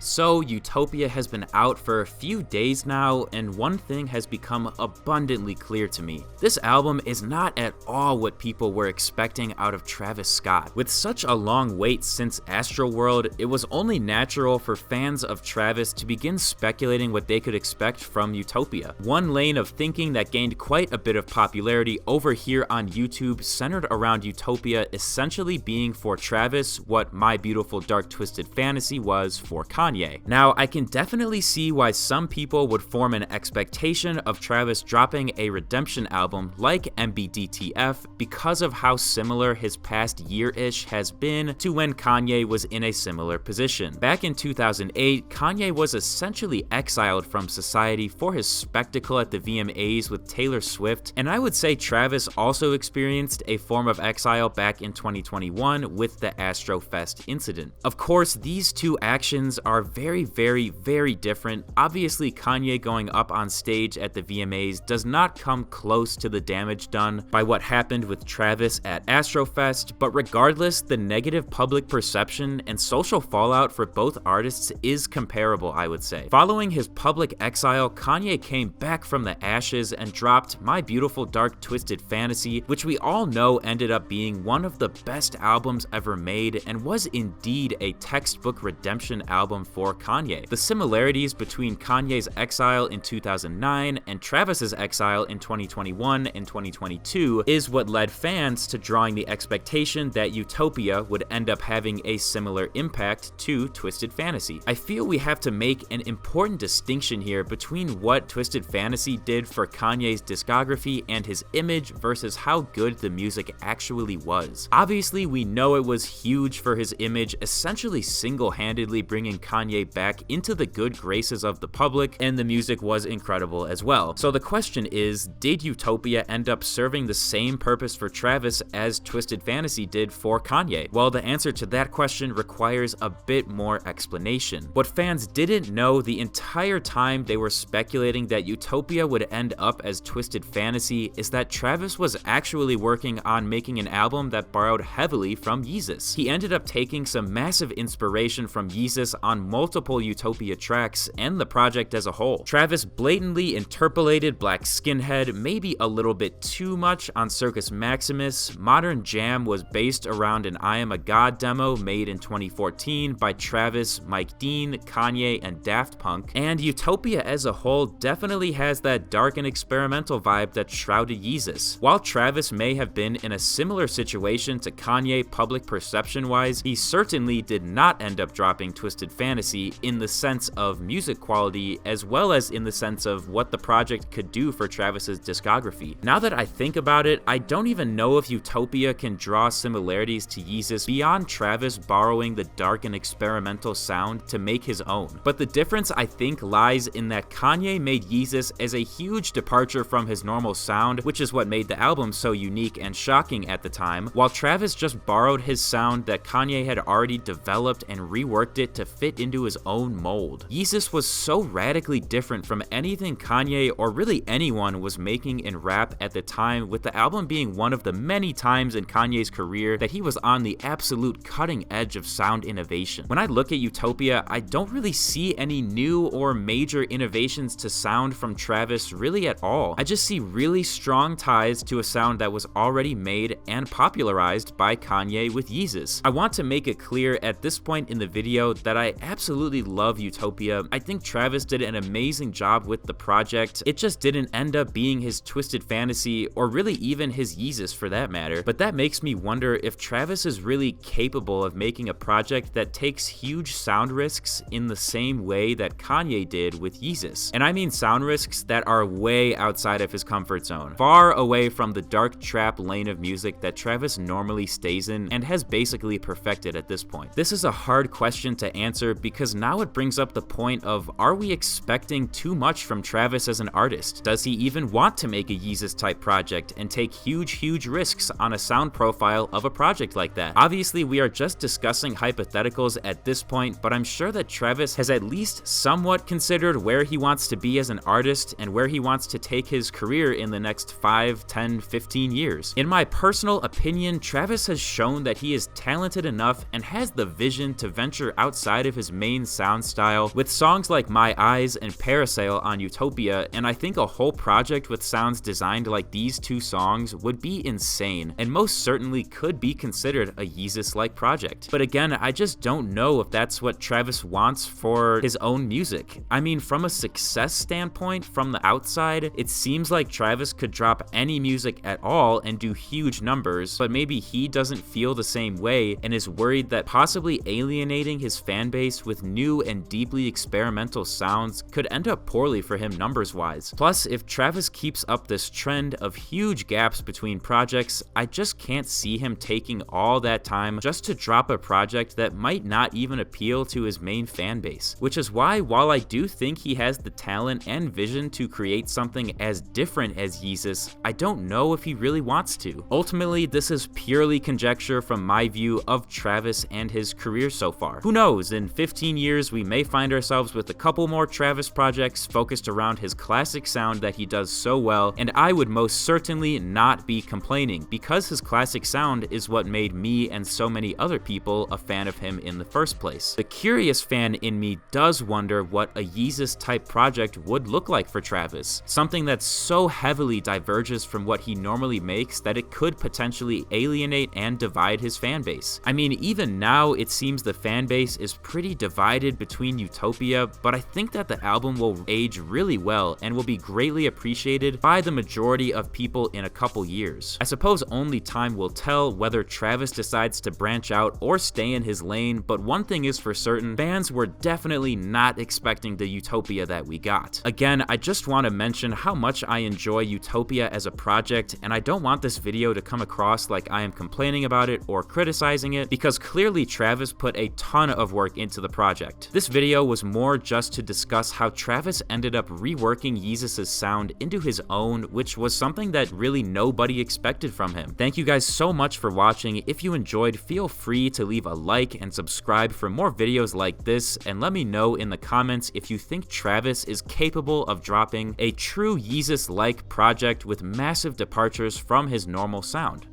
So, Utopia has been out for a few days now, and one thing has become abundantly clear to me. This album is not at all what people were expecting out of Travis Scott. With such a long wait since Astroworld, it was only natural for fans of Travis to begin speculating what they could expect from Utopia. One lane of thinking that gained quite a bit of popularity over here on YouTube centered around Utopia essentially being for Travis what My Beautiful Dark Twisted Fantasy was for Kanye. Now, I can definitely see why some people would form an expectation of Travis dropping a redemption album like MBDTF because of how similar his past year-ish has been to when Kanye was in a similar position. Back in 2008, Kanye was essentially exiled from society for his spectacle at the VMAs with Taylor Swift, and I would say Travis also experienced a form of exile back in 2021 with the Astrofest incident. Of course, these two actions are very different. Obviously, Kanye going up on stage at the VMAs does not come close to the damage done by what happened with Travis at Astrofest, but regardless, the negative public perception and social fallout for both artists is comparable, I would say. Following his public exile, Kanye came back from the ashes and dropped My Beautiful Dark Twisted Fantasy, which we all know ended up being one of the best albums ever made and was indeed a textbook redemption album for Kanye. The similarities between Kanye's exile in 2009 and Travis's exile in 2021 and 2022 is what led fans to drawing the expectation that Utopia would end up having a similar impact to Twisted Fantasy. I feel we have to make an important distinction here between what Twisted Fantasy did for Kanye's discography and his image versus how good the music actually was. Obviously, we know it was huge for his image, essentially single-handedly bringing Kanye back into the good graces of the public, and the music was incredible as well. So the question is, did Utopia end up serving the same purpose for Travis as Twisted Fantasy did for Kanye? Well, the answer to that question requires a bit more explanation. What fans didn't know the entire time they were speculating that Utopia would end up as Twisted Fantasy is that Travis was actually working on making an album that borrowed heavily from Yeezus. He ended up taking some massive inspiration from Yeezus on multiple Utopia tracks and the project as a whole. Travis blatantly interpolated Black Skinhead maybe a little bit too much on Circus Maximus. Modern Jam was based around an I Am a God demo made in 2014 by Travis, Mike Dean, Kanye, and Daft Punk, and Utopia as a whole definitely has that dark and experimental vibe that shrouded Yeezus. While Travis may have been in a similar situation to Kanye public perception-wise, he certainly did not end up dropping Twisted Fantasy in the sense of music quality as well as in the sense of what the project could do for Travis's discography. Now that I think about it, I don't even know if Utopia can draw similarities to Yeezus beyond Travis borrowing the dark and experimental sound to make his own. But the difference I think lies in that Kanye made Yeezus as a huge departure from his normal sound, which is what made the album so unique and shocking at the time, while Travis just borrowed his sound that Kanye had already developed and reworked it to fit into his own mold. Yeezus was so radically different from anything Kanye or really anyone was making in rap at the time, with the album being one of the many times in Kanye's career that he was on the absolute cutting edge of sound innovation. When I look at Utopia, I don't really see any new or major innovations to sound from Travis really at all. I just see really strong ties to a sound that was already made and popularized by Kanye with Yeezus. I want to make it clear at this point in the video that I absolutely love Utopia. I think Travis did an amazing job with the project. It just didn't end up being his Twisted Fantasy or really even his Yeezus for that matter. But that makes me wonder if Travis is really capable of making a project that takes huge sound risks in the same way that Kanye did with Yeezus. And I mean sound risks that are way outside of his comfort zone, far away from the dark trap lane of music that Travis normally stays in and has basically perfected at this point. This is a hard question to answer because now it brings up the point of, are we expecting too much from Travis as an artist? Does he even want to make a Yeezus type project and take huge risks on a sound profile of a project like that? Obviously, we are just discussing hypotheticals at this point, but I'm sure that Travis has at least somewhat considered where he wants to be as an artist and where he wants to take his career in the next 5, 10, 15 years. In my personal opinion, Travis has shown that he is talented enough and has the vision to venture outside of his his main sound style, with songs like My Eyes and Parasail on Utopia, and I think a whole project with sounds designed like these two songs would be insane, and most certainly could be considered a Yeezus-like project. But again, I just don't know if that's what Travis wants for his own music. I mean, from a success standpoint, from the outside, it seems like Travis could drop any music at all and do huge numbers, but maybe he doesn't feel the same way and is worried that possibly alienating his fan base with new and deeply experimental sounds could end up poorly for him numbers-wise. Plus, if Travis keeps up this trend of huge gaps between projects, I just can't see him taking all that time just to drop a project that might not even appeal to his main fan base. Which is why, while I do think he has the talent and vision to create something as different as Yeezus, I don't know if he really wants to. Ultimately, this is purely conjecture from my view of Travis and his career so far. Who knows, in 15 years we may find ourselves with a couple more Travis projects focused around his classic sound that he does so well, and I would most certainly not be complaining, because his classic sound is what made me and so many other people a fan of him in the first place. The curious fan in me does wonder what a Yeezus type project would look like for Travis, something that so heavily diverges from what he normally makes that it could potentially alienate and divide his fan base. I mean, even now it seems the fan base is pretty divided between Utopia, but I think that the album will age really well and will be greatly appreciated by the majority of people in a couple years. I suppose only time will tell whether Travis decides to branch out or stay in his lane, but one thing is for certain, fans were definitely not expecting the Utopia that we got. Again, I just want to mention how much I enjoy Utopia as a project, and I don't want this video to come across like I am complaining about it or criticizing it, because clearly Travis put a ton of work into the project. This video was more just to discuss how Travis ended up reworking Yeezus' sound into his own, which was something that really nobody expected from him. Thank you guys so much for watching. If you enjoyed, feel free to leave a like and subscribe for more videos like this, and let me know in the comments if you think Travis is capable of dropping a true Yeezus-like project with massive departures from his normal sound.